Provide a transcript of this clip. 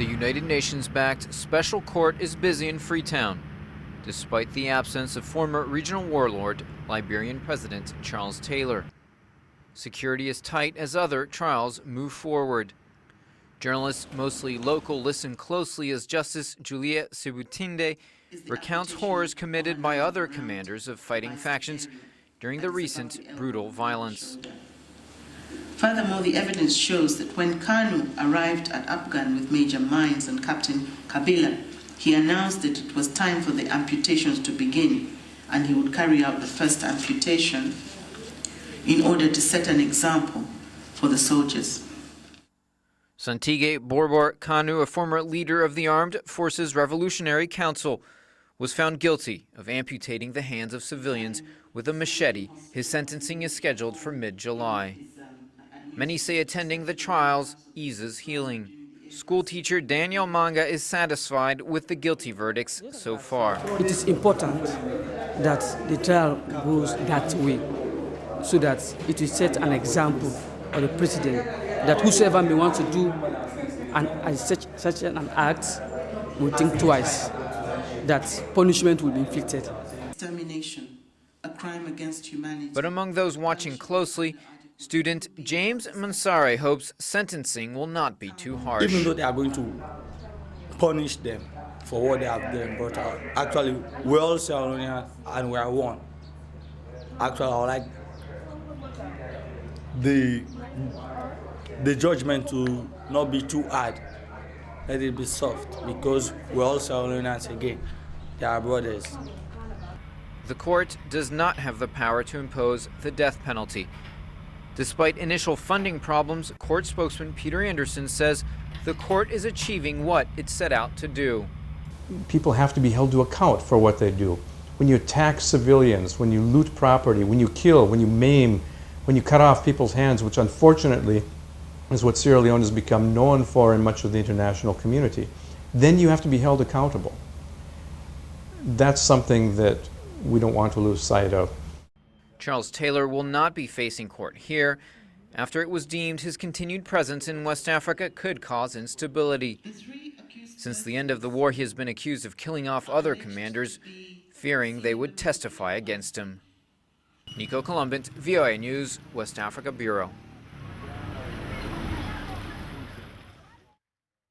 The United Nations-backed special court is busy in Freetown, despite the absence of former regional warlord, Liberian President Charles Taylor. Security is tight as other trials move forward. Journalists, mostly local, listen closely as Justice Julia Sebutinde recounts horrors committed by other commanders of fighting factions during the recent brutal violence. Furthermore, the evidence shows that when Kanu arrived at Afghan with Major Mines and Captain Kabila, he announced that it was time for the amputations to begin, and he would carry out the first amputation in order to set an example for the soldiers. Santige Borbor Kanu, a former leader of the Armed Forces Revolutionary Council, was found guilty of amputating the hands of civilians with a machete. His sentencing is scheduled for mid-July. Many say attending the trials eases healing. Schoolteacher Daniel Manga is satisfied with the guilty verdicts so far. It is important that the trial goes that way, so that it will set an example for the president that whosoever may want to do such an act will think twice, that punishment will be inflicted. Extermination, a crime against humanity. But among those watching closely, student James Mansare hopes sentencing will not be too harsh. Even though they are going to punish them for what they have done, but actually we're all Leoneans and we are one. Actually, I would like the judgment to not be too hard. Let it be soft, because we're all Leoneans again. They are brothers. The court does not have the power to impose the death penalty. Despite initial funding problems, court spokesman Peter Anderson says the court is achieving what it set out to do. People have to be held to account for what they do. When you attack civilians, when you loot property, when you kill, when you maim, when you cut off people's hands, which unfortunately is what Sierra Leone has become known for in much of the international community, then you have to be held accountable. That's something that we don't want to lose sight of. Charles Taylor will not be facing court here, after it was deemed his continued presence in West Africa could cause instability. Since the end of the war, he has been accused of killing off other commanders, fearing they would testify against him. Nico Columbant, VOA News, West Africa Bureau.